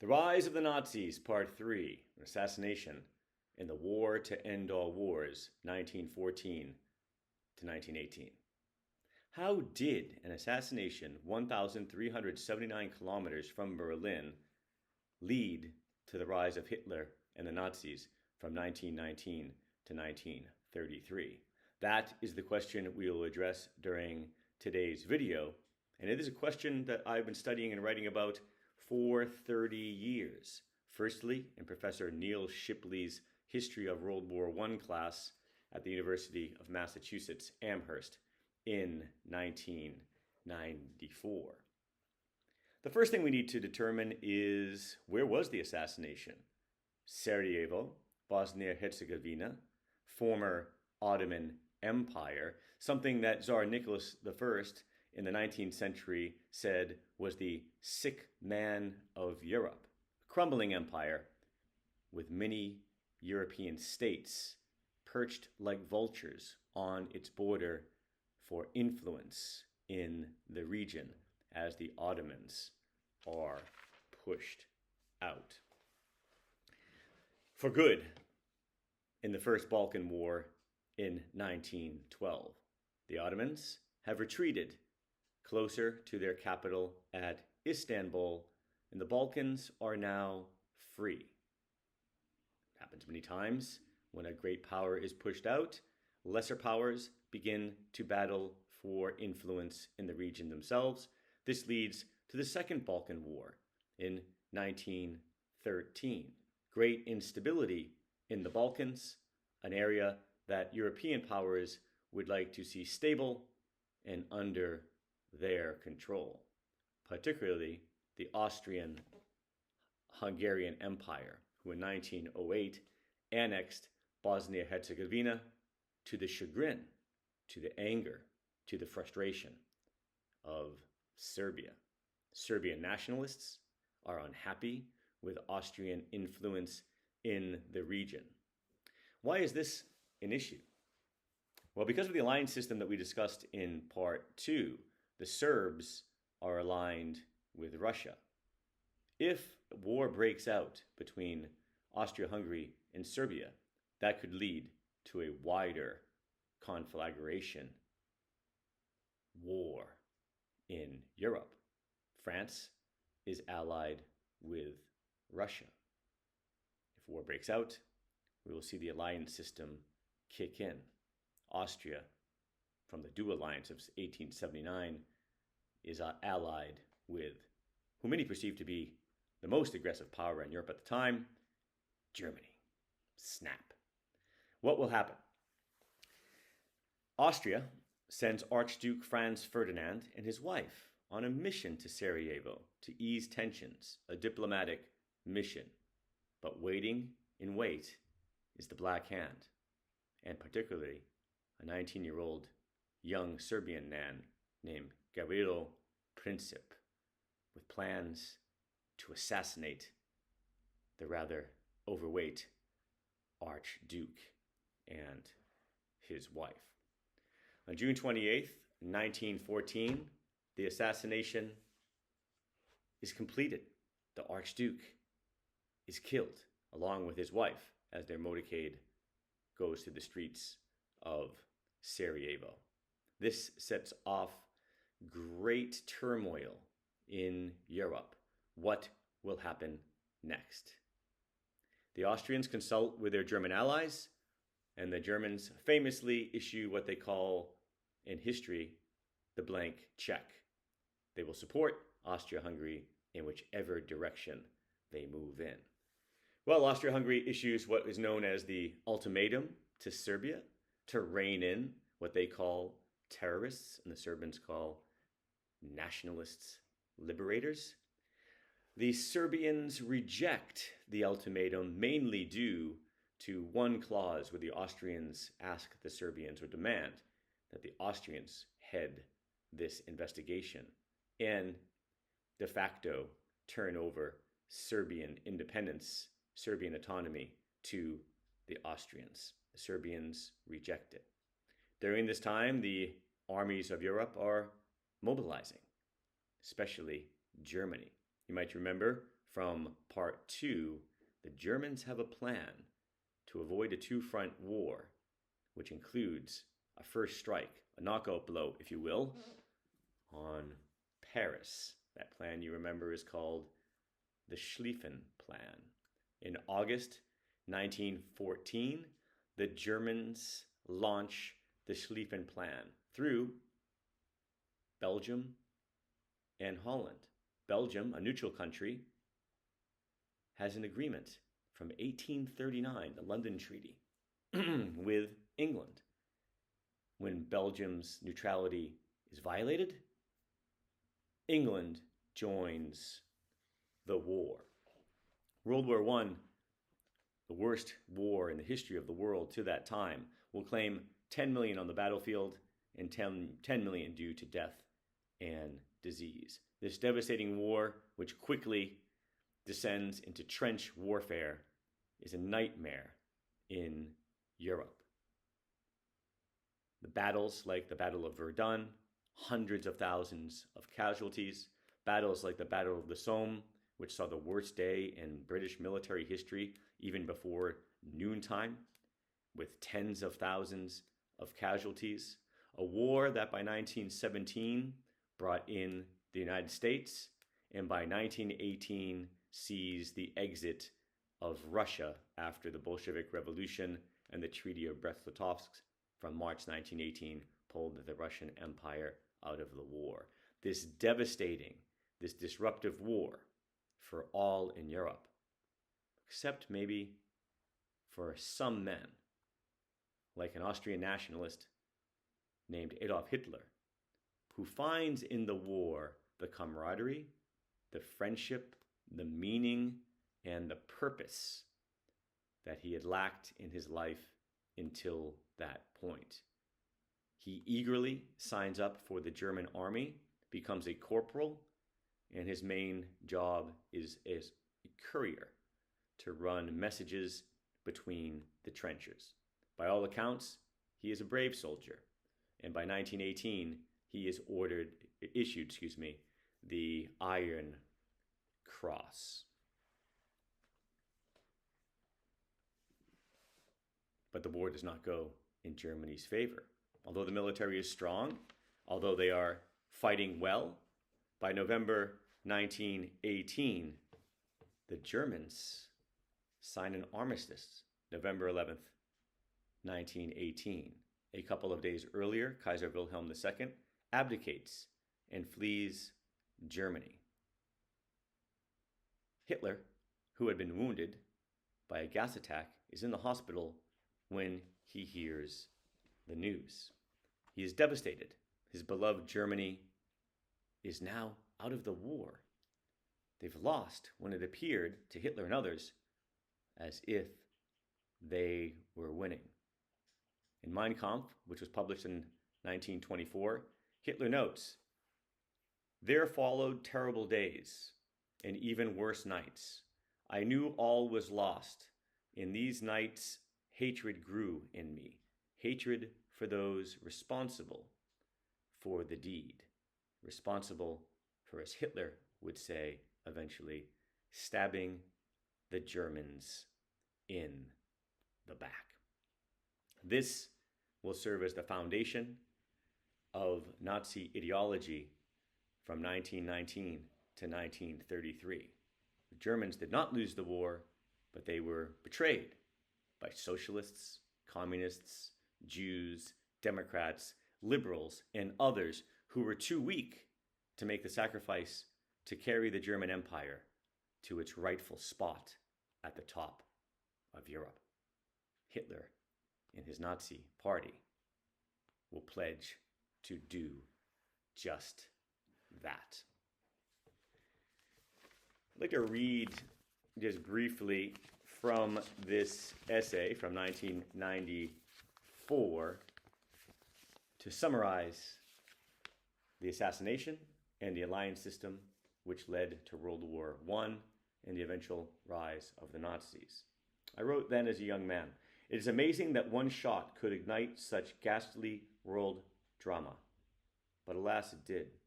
The Rise of the Nazis, Part 3, Assassination in the War to End All Wars, 1914 to 1918. How did an assassination 1,379 kilometers from Berlin lead to the rise of Hitler and the Nazis from 1919 to 1933? That is the question we will address during today's video, and it is a question that I've been studying and writing about for 30 years. Firstly, in Professor Neil Shipley's History of World War I class at the University of Massachusetts Amherst in 1994. The first thing we need to determine is, where was the assassination? Sarajevo, Bosnia-Herzegovina, former Ottoman Empire, something that Tsar Nicholas I in the 19th century said was the sick man of Europe. A crumbling empire with many European states perched like vultures on its border for influence in the region as the Ottomans are pushed out. For good, in the First Balkan War in 1912, the Ottomans have retreated closer to their capital at Istanbul, and the Balkans are now free. It happens many times when a great power is pushed out, lesser powers begin to battle for influence in the region themselves. This leads to the Second Balkan War in 1913. Great instability in the Balkans, an area that European powers would like to see stable and under their control, particularly the Austrian Hungarian Empire, who in 1908 annexed Bosnia-Herzegovina to the chagrin, to the anger, to the frustration of Serbia. Serbian nationalists are unhappy with Austrian influence in the region. Why is this an issue? Well, because of the alliance system that we discussed in part 2, the Serbs are aligned with Russia. If war breaks out between Austria-Hungary and Serbia, that could lead to a wider conflagration war in Europe. France is allied with Russia. If war breaks out, we will see the alliance system kick in. Austria, from the Deux Alliance of 1879, is allied with who many perceive to be the most aggressive power in Europe at the time, Germany. Snap. What will happen? Austria sends Archduke Franz Ferdinand and his wife on a mission to Sarajevo to ease tensions, a diplomatic mission. But waiting in wait is the Black Hand, and particularly a 19-year-old young Serbian man named Gavrilo Princip, with plans to assassinate the rather overweight Archduke and his wife. On June 28th, 1914, the assassination is completed. The Archduke is killed, along with his wife, as their motorcade goes through the streets of Sarajevo. This sets off great turmoil in Europe. What will happen next? The Austrians consult with their German allies, and the Germans famously issue what they call in history the blank check. They will support Austria-Hungary in whichever direction they move in. Well, Austria-Hungary issues what is known as the ultimatum to Serbia to rein in what they call terrorists, and the Serbians call nationalists, liberators. The Serbians reject the ultimatum mainly due to one clause where the Austrians ask the Serbians or demand that the Austrians head this investigation and de facto turn over Serbian independence, Serbian autonomy to the Austrians. The Serbians reject it. During this time, the armies of Europe are mobilizing, especially Germany. You might remember from part 2, the Germans have a plan to avoid a two-front war, which includes a first strike, a knockout blow, if you will, on Paris. That plan, you remember, is called the Schlieffen Plan. In August 1914, the Germans launch the Schlieffen Plan through Belgium and Holland. Belgium, a neutral country, has an agreement from 1839, the London Treaty, with England. When Belgium's neutrality is violated, England joins the war. World War I, the worst war in the history of the world to that time, will claim 10 million on the battlefield and 10 million due to death and disease. This devastating war, which quickly descends into trench warfare, is a nightmare in Europe. The battles like the Battle of Verdun, hundreds of thousands of casualties. Battles like the Battle of the Somme, which saw the worst day in British military history, even before noontime, with tens of thousands of casualties. A war that by 1917 brought in the United States, and by 1918 sees the exit of Russia after the Bolshevik Revolution and the Treaty of Brest-Litovsk from March 1918 pulled the Russian Empire out of the war. This devastating, this disruptive war for all in Europe, except maybe for some men, like an Austrian nationalist named Adolf Hitler, who finds in the war the camaraderie, the friendship, the meaning, and the purpose that he had lacked in his life until that point. He eagerly signs up for the German army, becomes a corporal, and his main job is as a courier to run messages between the trenches. By all accounts, he is a brave soldier, and by 1918, he is issued the Iron Cross. But the war does not go in Germany's favor. Although the military is strong, although they are fighting well, by November 1918, the Germans sign an armistice, November 11th, 1918. A couple of days earlier, Kaiser Wilhelm II abdicates and flees Germany. Hitler, who had been wounded by a gas attack, is in the hospital when he hears the news. He is devastated. His beloved Germany is now out of the war. They've lost when it appeared to Hitler and others as if they were winning. In Mein Kampf, which was published in 1924, Hitler notes, "There followed terrible days and even worse nights. I knew all was lost. In these nights, hatred grew in me, hatred for those responsible for the deed, responsible for, as Hitler would say eventually, stabbing the Germans in the back." This will serve as the foundation of Nazi ideology from 1919 to 1933. The Germans did not lose the war, but they were betrayed by socialists, communists, Jews, Democrats, liberals, and others who were too weak to make the sacrifice to carry the German Empire to its rightful spot at the top of Europe. Hitler and his Nazi party will pledge to do just that. I'd like to read just briefly from this essay from 1994 to summarize the assassination and the alliance system which led to World War I and the eventual rise of the Nazis. I wrote then as a young man, "It is amazing that one shot could ignite such ghastly world drama." But alas, it did.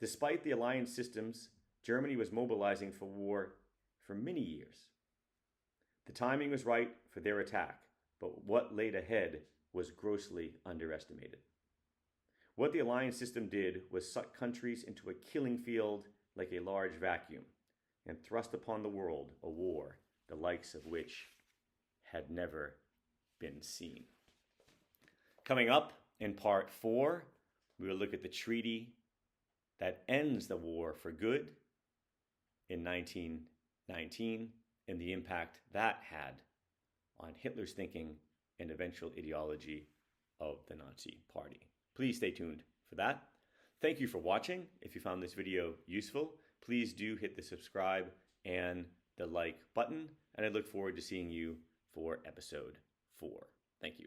Despite the alliance systems, Germany was mobilizing for war for many years. The timing was right for their attack, but what laid ahead was grossly underestimated. What the alliance system did was suck countries into a killing field like a large vacuum and thrust upon the world a war the likes of which had never been seen. Coming up in part 4, we will look at the treaty that ends the war for good in 1919 and the impact that had on Hitler's thinking and eventual ideology of the Nazi Party. Please stay tuned for that. Thank you for watching. If you found this video useful, please do hit the subscribe and the like button, and I look forward to seeing you for episode 4. Thank you.